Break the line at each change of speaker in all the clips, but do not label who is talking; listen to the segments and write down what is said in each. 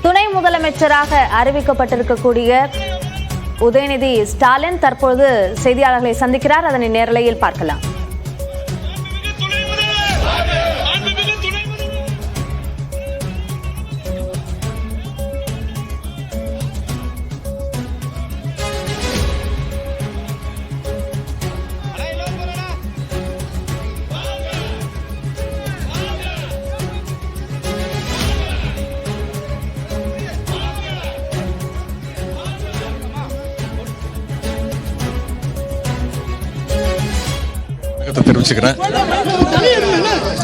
துணை முதலமைச்சராக அறிவிக்கப்பட்டிருக்கக்கூடிய உதயநிதி ஸ்டாலின் தற்போது செய்தியாளர்களை சந்திக்கிறார். அதனை நேரலையில் பார்க்கலாம்.
தெரிவிச்சுக்கிறேன்.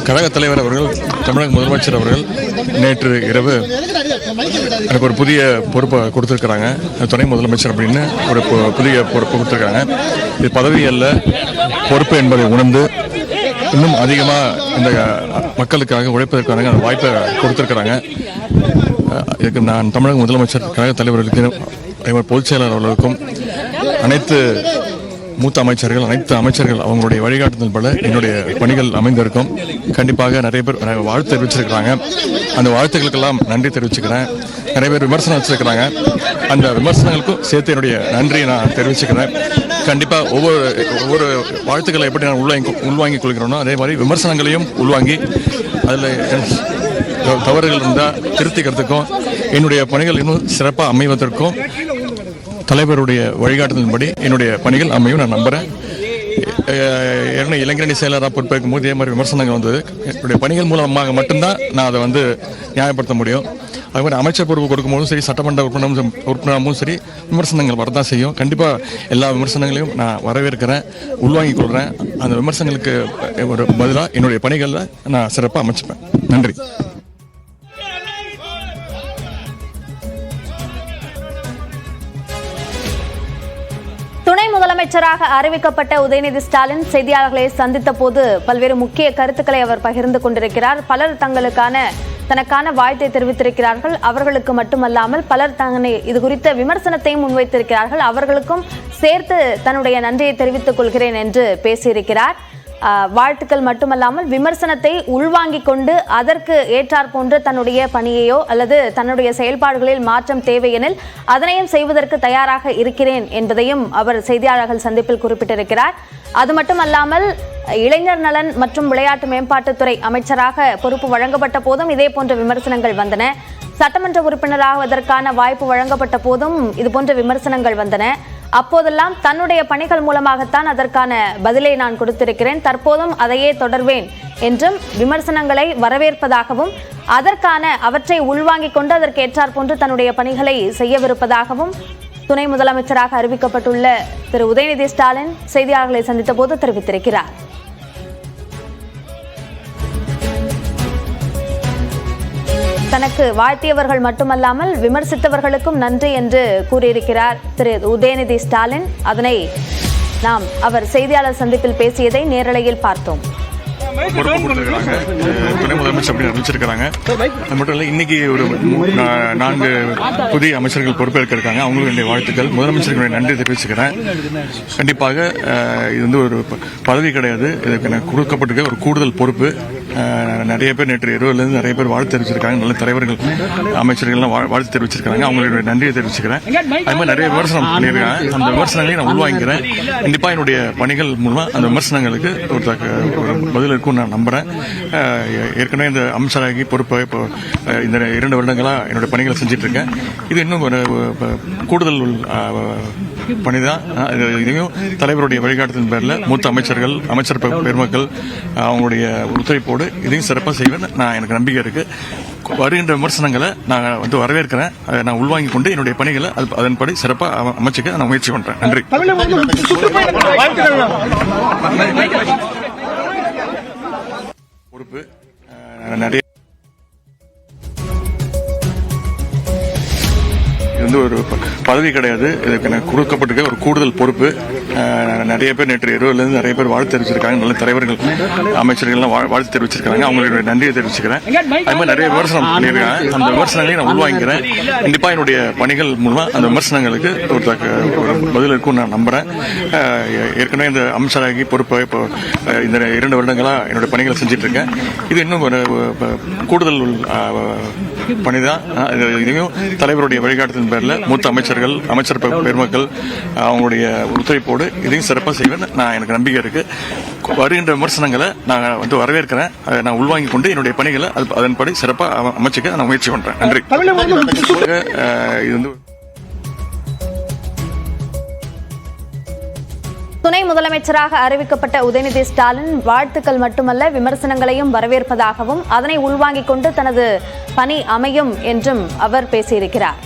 கழக தலைவர் அவர்கள், தமிழக முதலமைச்சர் அவர்கள் நேற்று இரவு எனக்கு ஒரு புதிய பொறுப்பை கொடுத்துருக்குறாங்க. துணை முதலமைச்சர் அப்படின்னு ஒரு புதிய பொறுப்பை கொடுத்துருக்காங்க. இது பதவி அல்ல, பொறுப்பு என்பதை உணர்ந்து இன்னும் அதிகமாக இந்த மக்களுக்காக உழைப்பதற்கான அந்த வாய்ப்பை கொடுத்துருக்குறாங்க. இதுக்கு நான் தமிழக முதலமைச்சர், கழக தலைவர்களுக்கு, பொதுச் செயலாளர் அவர்களுக்கும், அனைத்து மூத்த அமைச்சர்கள், அனைத்து அமைச்சர்கள் அவங்களுடைய வழிகாட்டுதல்பட என்னுடைய பணிகள் அமைந்திருக்கும். கண்டிப்பாக நிறைய பேர் வாழ்த்து தெரிவிச்சிருக்கிறாங்க. அந்த வாழ்த்துக்களுக்கெல்லாம் நன்றி தெரிவிச்சுக்கிறேன். நிறைய பேர் விமர்சனம் வச்சிருக்கிறாங்க. அந்த விமர்சனங்களுக்கும் சேர்த்து என்னுடைய நன்றியை நான் தெரிவிச்சுக்கிறேன். கண்டிப்பாக ஒவ்வொரு வாழ்த்துக்களை எப்படி நான் உள்வாங்கிக் கொள்கிறோனோ அதே மாதிரி விமர்சனங்களையும் உள்வாங்கி அதில் தவறுகள் இருந்தால் திருத்திக்கிறதுக்கும் என்னுடைய பணிகள் இன்னும் சிறப்பாக அமைவதற்கும் தலைவருடைய வழிகாட்டுதலின்படி என்னுடைய பணிகள் அமையும் நான் நம்புகிறேன். ஏற்கனவே இளைஞரணி செயலராக பொறுப்பேற்கும் போது இதே மாதிரி விமர்சனங்கள் வந்தது. என்னுடைய பணிகள் மூலமாக மட்டும்தான் நான் அதை நியாயப்படுத்த முடியும். அது மாதிரி அமைச்சர் பொறுப்பு கொடுக்கும்போதும் சரி, சட்டமன்ற உறுப்பினராகவும் சரி, விமர்சனங்கள் வரதான் செய்யும். கண்டிப்பாக எல்லா விமர்சனங்களையும் நான் வரவேற்கிறேன், உள்வாங்கிக் கொள்கிறேன். அந்த விமர்சனங்களுக்கு ஒரு பதிலாக என்னுடைய பணிகளில் நான் சிறப்பாக அமைச்சுப்பேன். நன்றி.
துணை முதலமைச்சராக அறிவிக்கப்பட்ட உதயநிதி ஸ்டாலின் செய்தியாளர்களை சந்தித்த போது பல்வேறு முக்கிய கருத்துக்களை அவர் பகிர்ந்து கொண்டிருக்கிறார். பலர் தனக்கான வாழ்த்தை தெரிவித்திருக்கிறார்கள். அவர்களுக்கு மட்டுமல்லாமல் பலர் தன்னை இது குறித்த விமர்சனத்தையும் முன்வைத்திருக்கிறார்கள். அவர்களுக்கும் சேர்த்து தன்னுடைய நன்றியை தெரிவித்துக் கொள்கிறேன் என்று பேசியிருக்கிறார். வாழ்த்துக்கள் மட்டுமல்லாமல் விமர்சனத்தை உள்வாங்கிக் கொண்டு அதற்கு ஏற்றார் போன்று தன்னுடைய பணியையோ அல்லது தன்னுடைய செயல்பாடுகளில் மாற்றம் தேவையெனில் அதனையும் செய்வதற்கு தயாராக இருக்கிறேன் என்பதையும் அவர் செய்தியாளர்கள் சந்திப்பில் குறிப்பிட்டிருக்கிறார். அது மட்டுமல்லாமல் இளைஞர் நலன் மற்றும் விளையாட்டு மேம்பாட்டுத்துறை அமைச்சராக பொறுப்பு வழங்கப்பட்ட போதும் இதே போன்ற விமர்சனங்கள் வந்தன. சட்டமன்ற உறுப்பினராவதற்கான வாய்ப்பு வழங்கப்பட்ட போதும் இதுபோன்ற விமர்சனங்கள் வந்தன. அப்போதெல்லாம் தன்னுடைய பணிகள் மூலமாகத்தான் அதற்கான பதிலை நான் கொடுத்திருக்கிறேன், தற்போதும் அதையே தொடர்வேன் என்றும் விமர்சனங்களை வரவேற்பதாகவும் அவற்றை உள்வாங்கிக் கொண்டு அதற்கு ஏற்றார் போன்று தன்னுடைய பணிகளை செய்யவிருப்பதாகவும் துணை முதலமைச்சராக அறிவிக்கப்பட்டுள்ள திரு உதயநிதி ஸ்டாலின் செய்தியாளர்களை சந்தித்த போது தெரிவித்திருக்கிறார். தனக்கு வாழ்த்தியவர்கள் மட்டுமல்லாமல் விமர்சித்தவர்களுக்கும் நன்றி என்று கூறியிருக்கிறார் திரு உதயநிதி ஸ்டாலின். அதனை நாம் அவர் செய்தியாளர் சந்திப்பில் பேசியதை நேரலையில் பார்த்தோம்.
பொறுப்பு கொடுத்துருக்காங்க, துணை முதலமைச்சர் அப்படின்னு அறிவிச்சிருக்கிறாங்க. அது மட்டும் இல்லை, இன்னைக்கு ஒரு 4 புதிய அமைச்சர்கள் பொறுப்பேற்க இருக்காங்க. அவங்களுக்கு என்னுடைய வாழ்த்துக்கள், முதலமைச்சர்களுடைய நன்றி தெரிவிச்சுக்கிறேன். கண்டிப்பாக இது ஒரு பதவி கிடையாது, இதுக்கு எனக்கு கொடுக்கப்பட்டிருக்க ஒரு கூடுதல் பொறுப்பு. நிறைய பேர் நேற்று இரவுலேருந்து நிறைய பேர் வாழ்த்து தெரிவிச்சிருக்காங்க. நல்ல தலைவர்கள், அமைச்சர்கள்லாம் வாழ்த்து தெரிவிச்சிருக்காங்க. அவங்களுடைய நன்றியை தெரிவிச்சுக்கிறேன். அது மாதிரி நிறைய விமர்சனம் பண்ணியிருக்காங்க. அந்த விமர்சனங்களையும் நான் உள்வாங்கிக்கிறேன். கண்டிப்பாக என்னுடைய பணிகள் மூலமாக அந்த விமர்சனங்களுக்கு ஒரு பதில் இருக்கும் நான் நம்புறேன். ஏற்கனவே இந்த அமைச்சராகி பொறுப்பை இப்போ இந்த 2 வருடங்களாக என்னுடைய பணிகளை செஞ்சுட்டு இருக்கேன். இது இன்னும் ஒரு கூடுதல் பணிதான். இதையும் தலைவருடைய வழிகாட்டுதலின் பேரில் மூத்த அமைச்சர் பெருமக்கள் அவங்களுடைய ஒத்துழைப்போடு இதையும் சிறப்பாக செய்வேன். எனக்கு நம்பிக்கை இருக்கு. வருகின்ற விமர்சனங்களை நான் வரவேற்கிறேன். நான் உள்வாங்கிக் கொண்டு என்னுடைய பணிகளை அதன்படி சிறப்பாக அமைச்சுக்க நான் முயற்சி பண்றேன். நன்றி. பொறுப்பு நிறைய ஒரு பதவி கிடையாது, இதுக்கு எனக்கு கொடுக்கப்பட்டிருக்க ஒரு கூடுதல் பொறுப்பு. நிறைய பேர் நேற்று இரவுலேருந்து நிறைய பேர் வாழ்த்து தெரிவிச்சிருக்காங்க. நல்ல தலைவர்கள், அமைச்சர்கள்லாம் வாழ்த்து தெரிவிச்சிருக்காங்க. அவங்களுடைய நன்றியை தெரிவிச்சுக்கிறேன். அது மாதிரி நிறைய விமர்சனம் பண்ணியிருக்காங்க. அந்த விமர்சனங்களையும் நான் உள்வாங்கிக்கிறேன். கண்டிப்பாக என்னுடைய பணிகள் மூலமாக அந்த விமர்சனங்களுக்கு ஒரு பதில் இருக்கும் நான் நம்புறேன். ஏற்கனவே இந்த அமைச்சராகி பொறுப்பை இப்போ இந்த 2 வருடங்களாக என்னுடைய பணிகளை செஞ்சுட்டு இருக்கேன். இது இன்னும் ஒரு கூடுதல் பணி தான். இதையும் தலைவருடைய வழிகாட்டுதலின் பேரில் மூத்த அமைச்சர் பெருமக்கள் அவங்களுடைய ஒத்துழைப்போடு இதையும் சிறப்பாக செய்வேன். எனக்கு நம்பிக்கை இருக்கு. வருகின்ற விமர்சனங்களை நான் வரவேற்கிறேன். நான் உள்வாங்கி கொண்டு என்னுடைய பணிகளை அதன்படி சிறப்பாக அமைச்சுக்க நான் முயற்சி பண்றேன். நன்றி. இது வந்து
துணை முதலமைச்சராக அறிவிக்கப்பட்ட உதயநிதி ஸ்டாலின் வாழ்த்துக்கள் மட்டுமல்ல விமர்சனங்களையும் வரவேற்பதாகவும் அதனை உள்வாங்கிக் கொண்டு தனது பணி அமையும் என்றும் அவர் பேசியிருக்கிறார்.